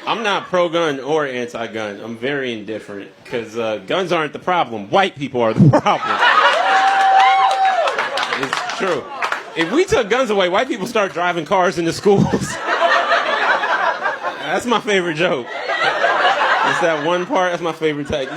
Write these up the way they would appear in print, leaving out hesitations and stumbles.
I'm not pro-gun or anti-gun. I'm very indifferent because guns aren't the problem. White people are the problem. It's true. If we took guns away, white people start driving cars into schools. That's my favorite joke. It's that one part. That's my favorite type.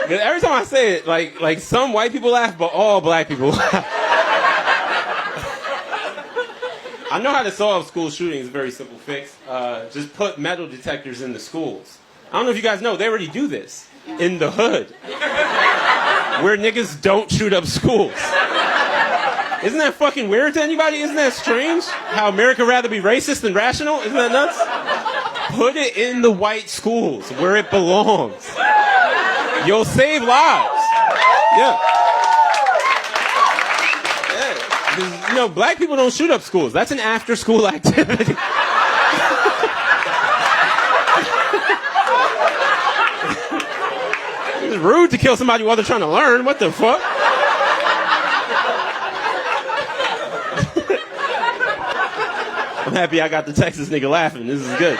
Every time I say it, like some white people laugh, but all black people laugh. I know how to solve school shootings. It's a very simple fix. Just put metal detectors in the schools. I don't know if you guys know, they already do this in the hood, where niggas don't shoot up schools. Isn't that fucking weird to anybody? Isn't that strange? How America rather be racist than rational? Isn't that nuts? Put it in the white schools where it belongs. You'll save lives. Yeah. You know, black people don't shoot up schools. That's an after-school activity. It's rude to kill somebody while they're trying to learn. What the fuck? I'm happy I got the Texas nigga laughing. This is good.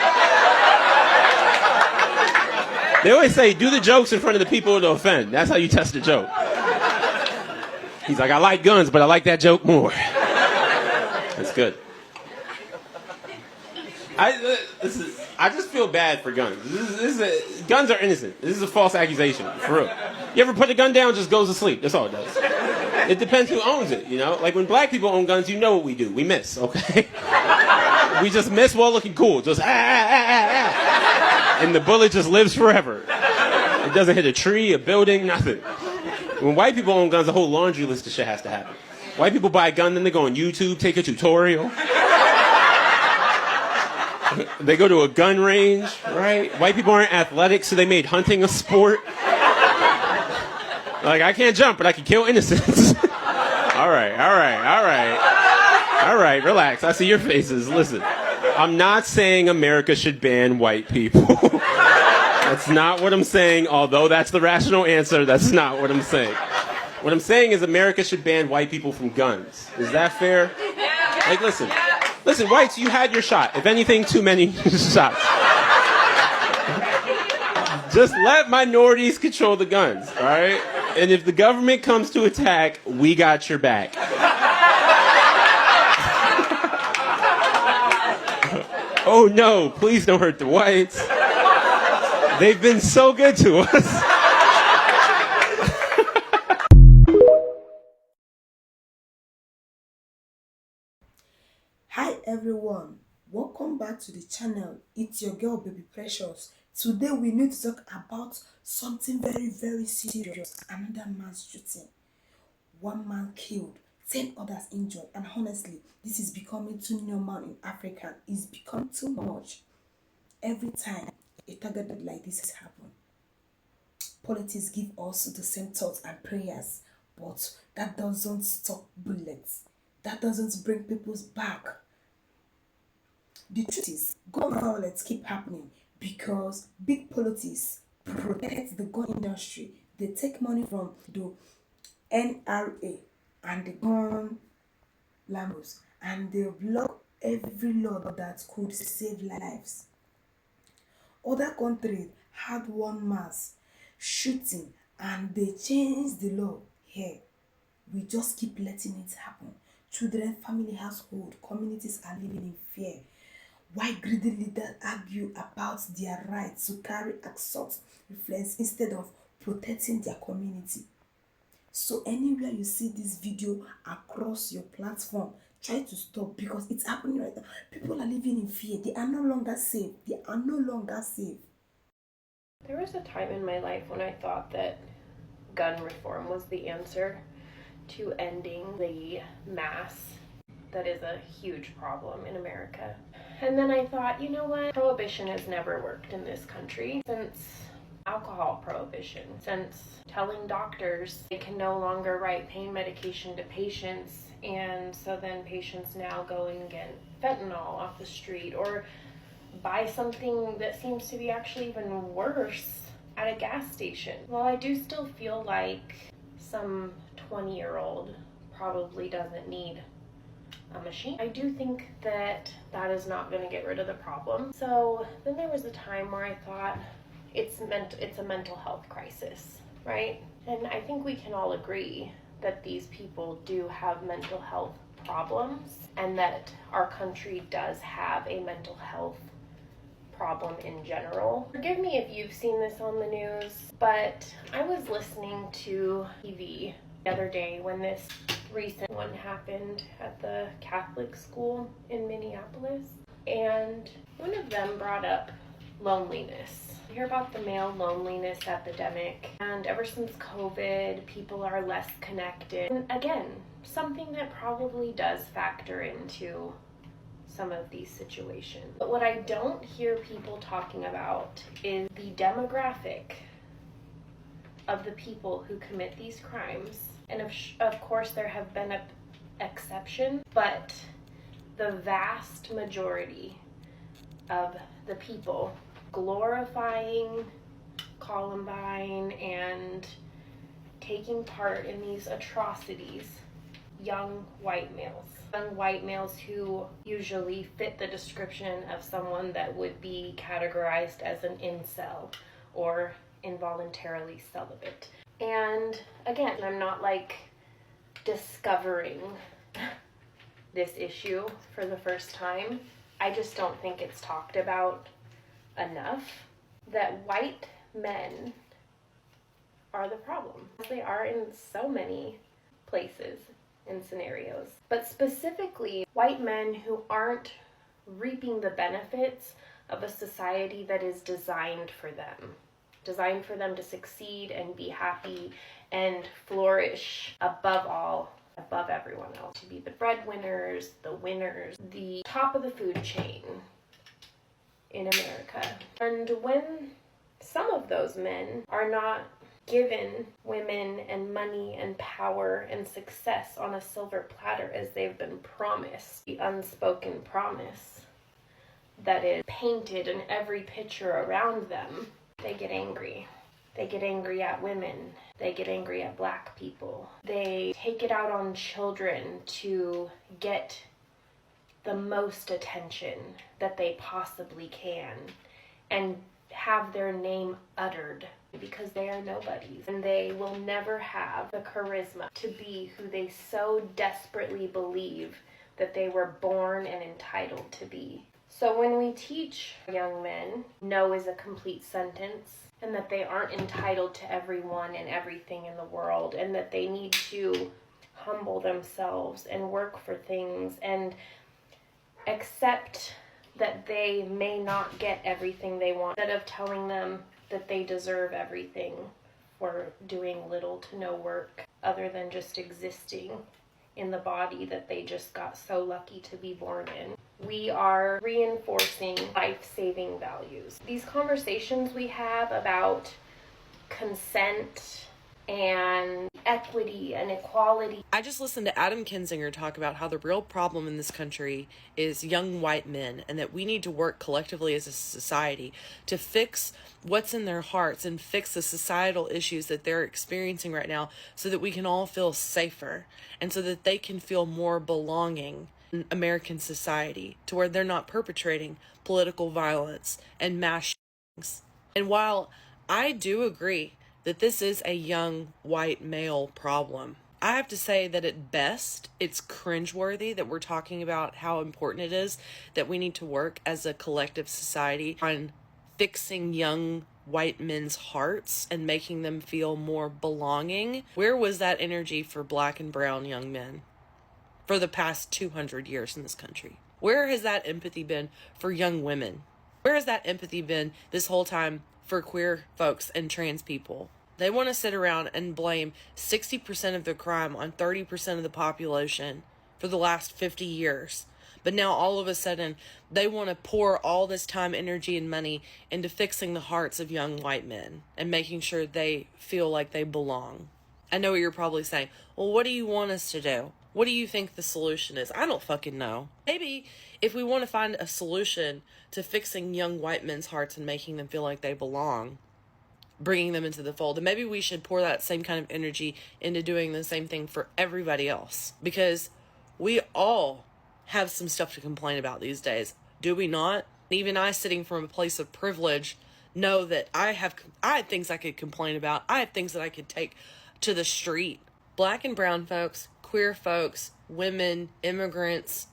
They always say, do the jokes in front of the people to offend. That's how you test a joke. He's like, I like guns, but I like that joke more. That's good. I just feel bad for guns. Guns are innocent. This is a false accusation, for real. You ever put a gun down, just goes to sleep. That's all it does. It depends who owns it, you know? Like when black people own guns, you know what we do. We miss, okay? We just miss while looking cool. Just and the bullet just lives forever. It doesn't hit a tree, a building, nothing. When white people own guns, a whole laundry list of shit has to happen. White people buy a gun, then they go on YouTube, take a tutorial. They go to a gun range, right? White people aren't athletic, so they made hunting a sport. Like, I can't jump, but I can kill innocents. All right, relax. I see your faces. Listen, I'm not saying America should ban white people. That's not what I'm saying, although that's the rational answer. That's not what I'm saying. What I'm saying is America should ban white people from guns. Is that fair? Like, listen, whites, you had your shot. If anything, too many shots. Just let minorities control the guns, all right? And if the government comes to attack, we got your back. Oh no, please don't hurt the whites. They've been so good to us. Hi everyone, welcome back to the channel. It's your girl Baby Precious. Today we need to talk about something very, very serious. Another man's shooting. 1 man killed, 10 others injured, and honestly, this is becoming too normal in Africa. It's become too much. Every time a target like this happens, politics give us the same thoughts and prayers, but that doesn't stop bullets. That doesn't bring people back. The truth is, gun violence keep happening because big politics protect the gun industry. They take money from the NRA and the gun lambos, and they block every law that could save lives. Other countries had one mass shooting and they changed the law. Here, we just keep letting it happen. Children, family, household, communities are living in fear. Why greedy leaders argue about their right to carry assault rifles instead of protecting their community? So anywhere you see this video across your platform, try to stop because it's happening right now. People are living in fear. They are no longer safe. They are no longer safe. There was a time in my life when I thought that gun reform was the answer to ending the mass that is a huge problem in America. And then I thought, you know what? Prohibition has never worked in this country since alcohol prohibition, since telling doctors they can no longer write pain medication to patients, and so then patients now go and get fentanyl off the street or buy something that seems to be actually even worse at a gas station. Well, I do still feel like some 20-year-old probably doesn't need a machine. I do think that that is not going to get rid of the problem. So then there was a time where I thought it's a mental health crisis, right? And I think we can all agree that these people do have mental health problems and that our country does have a mental health problem in general. Forgive me if you've seen this on the news, but I was listening to TV the other day when this recent one happened at the Catholic school in Minneapolis, and one of them brought up loneliness. You hear about the male loneliness epidemic, and ever since COVID, people are less connected. And again, something that probably does factor into some of these situations. But what I don't hear people talking about is the demographic of the people who commit these crimes. And of course there have been exceptions, but the vast majority of the people glorifying Columbine and taking part in these atrocities, young white males who usually fit the description of someone that would be categorized as an incel or involuntarily celibate. And again, I'm not like discovering this issue for the first time. I just don't think it's talked about enough that white men are the problem. They are in so many places and scenarios, but specifically white men who aren't reaping the benefits of a society that is designed for them to succeed and be happy and flourish above everyone else, to be the breadwinners, the winners, the top of the food chain in America. And when some of those men are not given women and money and power and success on a silver platter as they've been promised, the unspoken promise that is painted in every picture around them, they get angry. They get angry at women. They get angry at black people. They take it out on children to get the most attention that they possibly can and have their name uttered because they are nobodies and they will never have the charisma to be who they so desperately believe that they were born and entitled to be. So when we teach young men no is a complete sentence and that they aren't entitled to everyone and everything in the world and that they need to humble themselves and work for things and accept that they may not get everything they want, instead of telling them that they deserve everything for doing little to no work other than just existing in the body that they just got so lucky to be born in. We are reinforcing life-saving values. These conversations we have about consent and equity and equality. I just listened to Adam Kinzinger talk about how the real problem in this country is young white men and that we need to work collectively as a society to fix what's in their hearts and fix the societal issues that they're experiencing right now so that we can all feel safer and so that they can feel more belonging in American society to where they're not perpetrating political violence and mass shootings. And while I do agree that this is a young white male problem, I have to say that at best, it's cringeworthy that we're talking about how important it is that we need to work as a collective society on fixing young white men's hearts and making them feel more belonging. Where was that energy for black and brown young men for the past 200 years in this country? Where has that empathy been for young women? Where has that empathy been this whole time for queer folks and trans people? They want to sit around and blame 60% of the crime on 30% of the population for the last 50 years. But now all of a sudden, they want to pour all this time, energy, and money into fixing the hearts of young white men and making sure they feel like they belong. I know what you're probably saying. Well, what do you want us to do? What do you think the solution is? I don't fucking know. Maybe if we want to find a solution to fixing young white men's hearts and making them feel like they belong, bringing them into the fold, then maybe we should pour that same kind of energy into doing the same thing for everybody else. Because we all have some stuff to complain about these days, do we not? Even I, sitting from a place of privilege, know that I have things I could complain about. I have things that I could take to the street. Black and brown folks, queer folks, women, immigrants,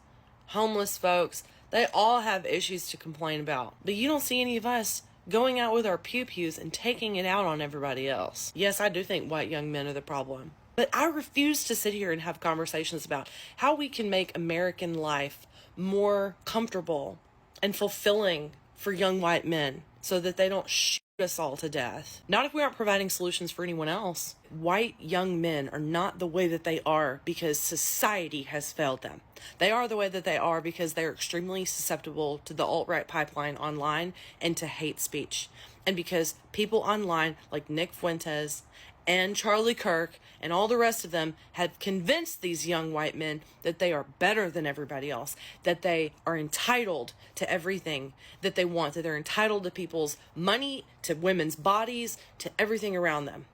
homeless folks, they all have issues to complain about. But you don't see any of us going out with our pew-pews and taking it out on everybody else. Yes, I do think white young men are the problem. But I refuse to sit here and have conversations about how we can make American life more comfortable and fulfilling for young white men so that they don't shoot us all to death. Not if we aren't providing solutions for anyone else. White young men are not the way that they are because society has failed them. They are the way that they are because they're extremely susceptible to the alt-right pipeline online and to hate speech. And because people online like Nick Fuentes and Charlie Kirk and all the rest of them have convinced these young white men that they are better than everybody else, that they are entitled to everything that they want, that they're entitled to people's money, to women's bodies, to everything around them.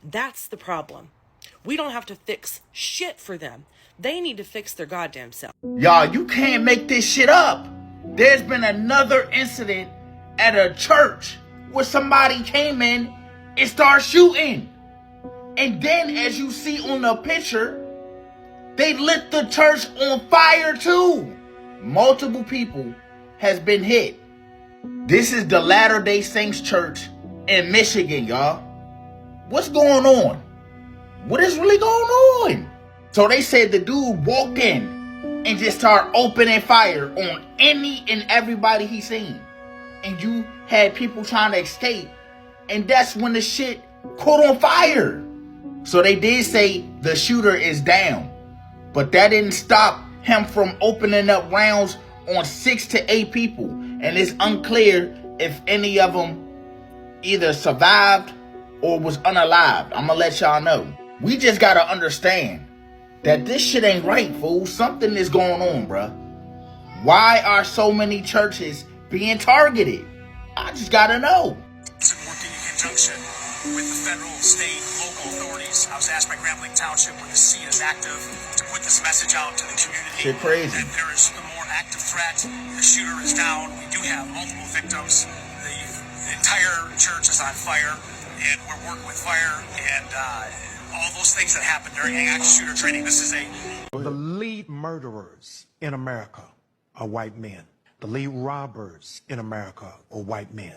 That's the problem. We don't have to fix shit for them. They need to fix their goddamn self. Y'all, you can't make this shit up. There's been another incident at a church where somebody came in and started shooting. And then, as you see on the picture, they lit the church on fire too. Multiple people has been hit. This is the Latter-day Saints Church in Michigan, y'all. What's going on? What is really going on? So they said the dude walked in and just started opening fire on any and everybody he seen. And you had people trying to escape. And that's when the shit caught on fire. So they did say the shooter is down. But that didn't stop him from opening up rounds on 6 to 8 people. And it's unclear if any of them either survived or was unalived. I'm gonna let y'all know. We just gotta understand that this shit ain't right, fool. Something is going on, bruh. Why are so many churches being targeted? I just gotta know. Working in conjunction with the federal, state, local authorities. I was asked by Grambling Township, where the scene is active, to put this message out to the community. Shit crazy. That there is a more active threat. The shooter is down. We do have multiple victims. The entire church is on fire, and we're working with fire and all those things that happen during active shooter training. This is The lead murderers in America are white men. The lead robbers in America are white men.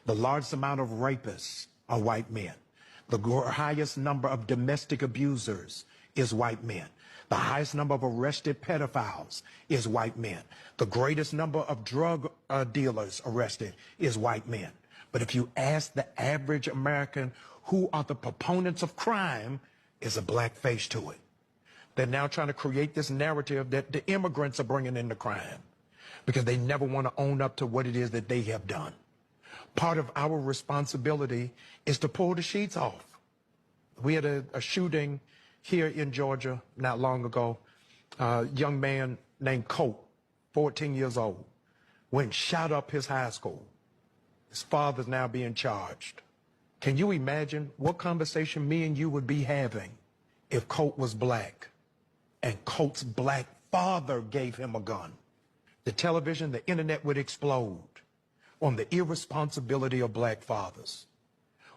The largest amount of rapists are white men. The highest number of domestic abusers is white men. The highest number of arrested pedophiles is white men. The greatest number of drug dealers arrested is white men. But if you ask the average American who are the proponents of crime, is a black face to it. They're now trying to create this narrative that the immigrants are bringing in the crime because they never want to own up to what it is that they have done. Part of our responsibility is to pull the sheets off. We had a shooting here in Georgia not long ago. A young man named Colt, 14 years old, went and shot up his high school. His father's now being charged. Can you imagine what conversation me and you would be having if Colt was black and Colt's black father gave him a gun? The television, the internet would explode on the irresponsibility of black fathers,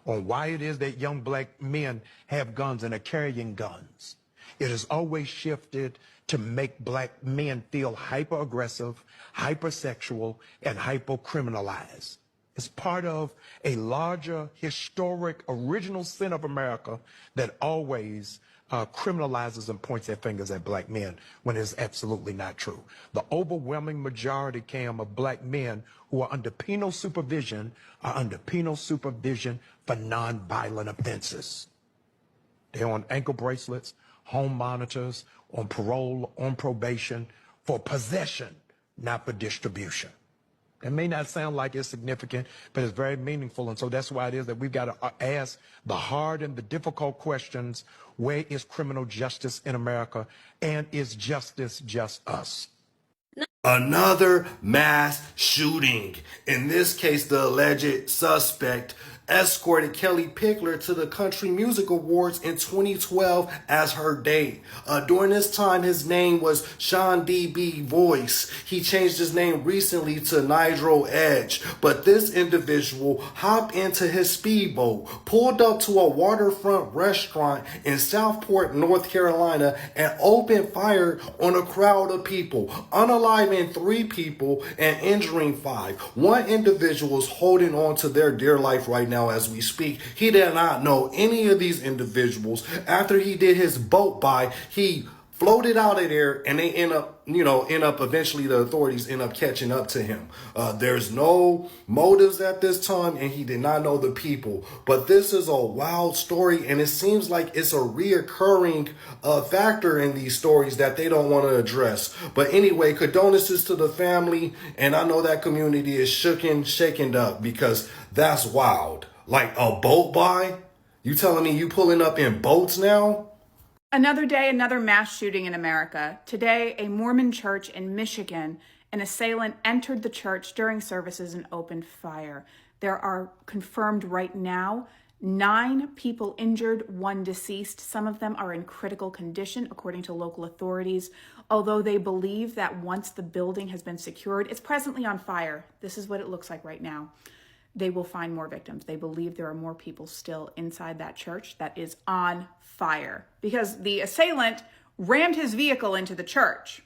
on why it is that young black men have guns and are carrying guns. It has always shifted to make black men feel hyper-aggressive, hypersexual, and hyper-criminalized. It's part of a larger, historic, original sin of America that always criminalizes and points their fingers at black men when it's absolutely not true. The overwhelming majority, Cam, of black men who are under penal supervision are under penal supervision for nonviolent offenses. They're on ankle bracelets, home monitors, on parole, on probation, for possession, not for distribution. It may not sound like it's significant, but it's very meaningful. And so that's why it is that we've got to ask the hard and the difficult questions. Where is criminal justice in America? And is justice just us? Another mass shooting. In this case, the alleged suspect escorted Kelly Pickler to the Country Music Awards in 2012 as her date. During this time, his name was Sean D.B. Voice. He changed his name recently to Nigel Edge. But this individual hopped into his speedboat, pulled up to a waterfront restaurant in Southport, North Carolina, and opened fire on a crowd of people, unaliving 3 people and injuring 5. One individual is holding on to their dear life right now as we speak. He did not know any of these individuals. After he did his boat buy, he floated out of there, and they end up eventually the authorities end up catching up to him. There's no motives at this time, and he did not know the people. But this is a wild story, and it seems like it's a reoccurring factor in these stories that they don't want to address. But anyway, condolences to the family, and I know that community is shaken up, because that's wild. Like a boat buy? You telling me you pulling up in boats now? Another day, another mass shooting in America. Today, a Mormon church in Michigan, an assailant entered the church during services and opened fire. There are confirmed right now 9 people injured, 1 deceased. Some of them are in critical condition, according to local authorities, although they believe that once the building has been secured, it's presently on fire. This is what it looks like right now. They will find more victims. They believe there are more people still inside that church that is on fire because the assailant rammed his vehicle into the church,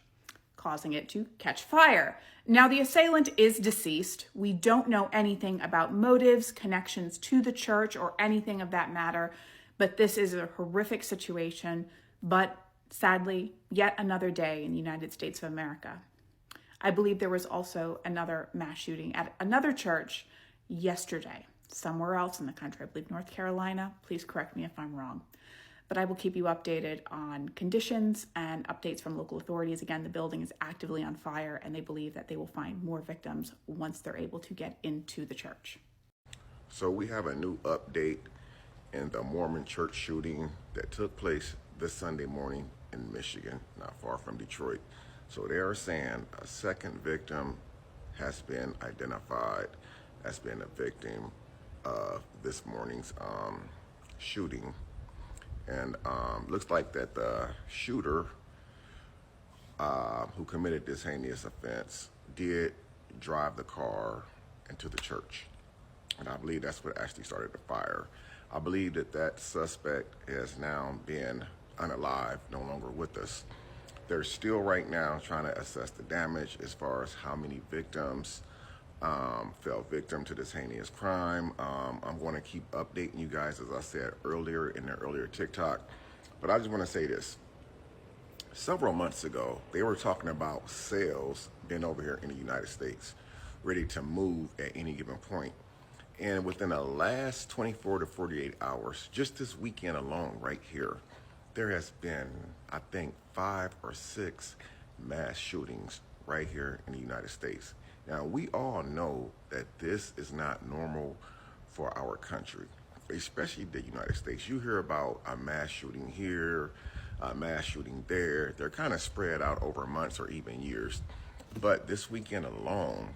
causing it to catch fire. Now, the assailant is deceased. We don't know anything about motives, connections to the church, or anything of that matter, but this is a horrific situation, but sadly, yet another day in the United States of America. I believe there was also another mass shooting at another church yesterday, somewhere else in the country. I believe North Carolina. Please correct me if I'm wrong. But I will keep you updated on conditions and updates from local authorities. Again, the building is actively on fire, and they believe that they will find more victims once they're able to get into the church. So we have a new update in the Mormon church shooting that took place this Sunday morning in Michigan, not far from Detroit. So they are saying a second victim has been identified as being a victim of this morning's shooting. And looks like that the shooter who committed this heinous offense did drive the car into the church. And I believe that's what actually started the fire. I believe that that suspect has now been unalived, no longer with us. They're still right now trying to assess the damage as far as how many victims fell victim to this heinous crime. I'm going to keep updating you guys, as I said earlier in the earlier TikTok. But I just want to say this. Several months ago, they were talking about sales being over here in the United States, ready to move at any given point. And within the last 24 to 48 hours, just this weekend alone right here, there has been, I think, 5 or 6 mass shootings right here in the United States. Now, we all know that this is not normal for our country, especially the United States. You hear about a mass shooting here, a mass shooting there. They're kind of spread out over months or even years. But this weekend alone,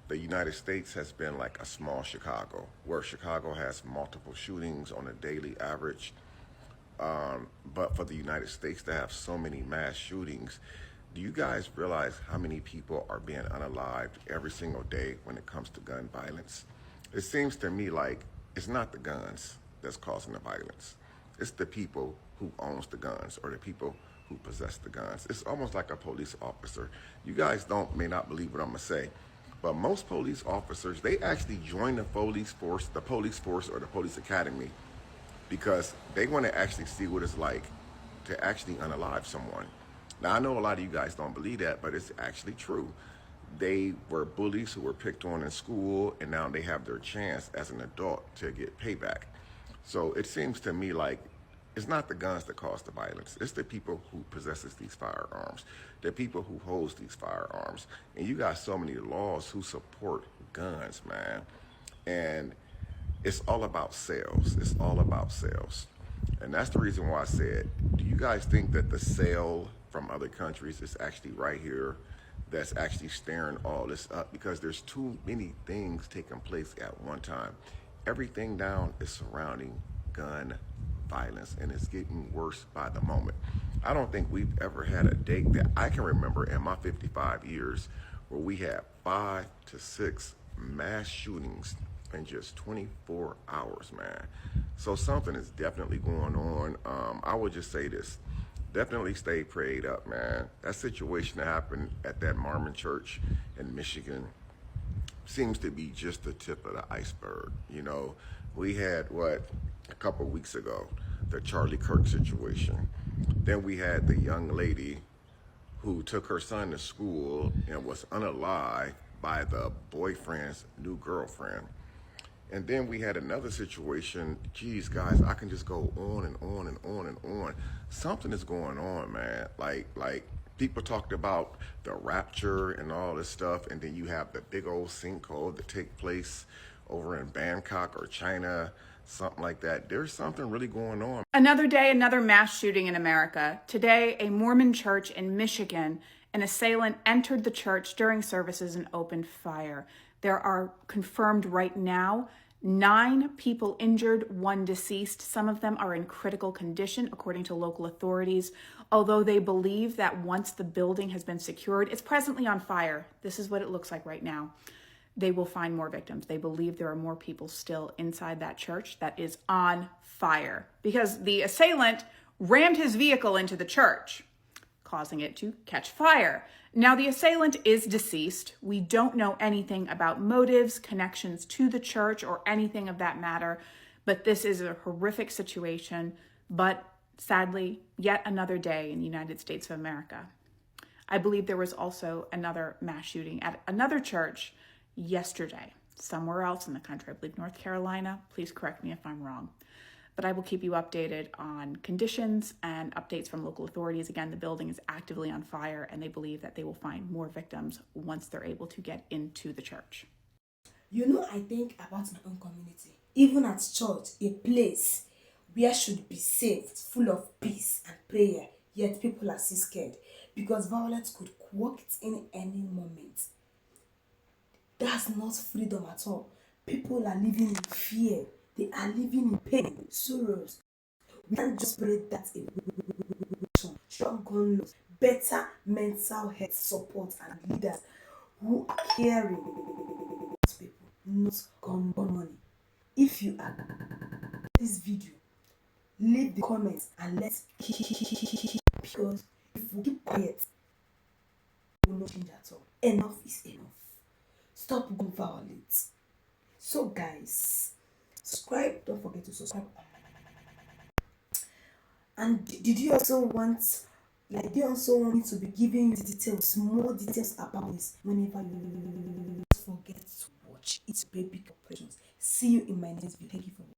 the United States has been like a small Chicago, where Chicago has multiple shootings on a daily average. But for the United States to have so many mass shootings, do you guys realize how many people are being unalived every single day when it comes to gun violence? It seems to me like it's not the guns that's causing the violence. It's the people who owns the guns or the people who possess the guns. It's almost like a police officer. You guys may not believe what I'm gonna say, but most police officers, they actually join the police force or the police academy because they want to actually see what it's like to actually unalive someone. Now, I know a lot of you guys don't believe that, but it's actually true. They were bullies who were picked on in school, and now they have their chance as an adult to get payback. So it seems to me like it's not the guns that cause the violence. It's the people who possesses these firearms, the people who holds these firearms. And you got so many laws who support guns, man. And it's all about sales. It's all about sales. And that's the reason why I said, do you guys think that the sale from other countries is actually right here that's actually stirring all this up, because there's too many things taking place at one time. Everything down is surrounding gun violence, and it's getting worse by the moment. I don't think we've ever had a date that I can remember in my 55 years where we had 5 to 6 mass shootings in just 24 hours, man. So something is definitely going on. I would just say this: definitely stay prayed up, man. That situation that happened at that Mormon church in Michigan seems to be just the tip of the iceberg. You know, we had a couple weeks ago, the Charlie Kirk situation. Then we had the young lady who took her son to school and was unalived by the boyfriend's new girlfriend. And then we had another situation. Geez, guys, I can just go on and on and on and on. Something is going on, man. Like people talked about the rapture and all this stuff, and then you have the big old sinkhole that take place over in Bangkok or China, something like that. There's something really going on. Another day, another mass shooting in America. Today, a Mormon church in Michigan, an assailant entered the church during services and opened fire. There are confirmed right now 9 people injured, 1 deceased. Some of them are in critical condition, according to local authorities, although they believe that once the building has been secured, it's presently on fire. This is what it looks like right now. They will find more victims. They believe there are more people still inside that church that is on fire because the assailant rammed his vehicle into the church, causing it to catch fire. Now, the assailant is deceased. We don't know anything about motives, connections to the church, or anything of that matter, but this is a horrific situation, but sadly, yet another day in the United States of America. I believe there was also another mass shooting at another church yesterday, somewhere else in the country. I believe North Carolina. Please correct me if I'm wrong. But I will keep you updated on conditions and updates from local authorities. Again, the building is actively on fire, and they believe that they will find more victims once they're able to get into the church. You know, I think about my own community. Even at church, a place where should be safe, full of peace and prayer, yet people are still scared because violence could walk in any moment. That's not freedom at all. People are living in fear. They are living in pain, sorrows. We can't just spread that away. Strong gun laws, better mental health support, and leaders who are caring about people, not gun money. If you are this video, leave the comments and let's because if we keep quiet, we will not change at all. Enough is enough. Stop gun violence. So guys, subscribe. Don't forget to subscribe. And did you also want me to be giving you details, more details about this whenever you forget to watch? It's baby operations. See you in my next video. Thank you for watching.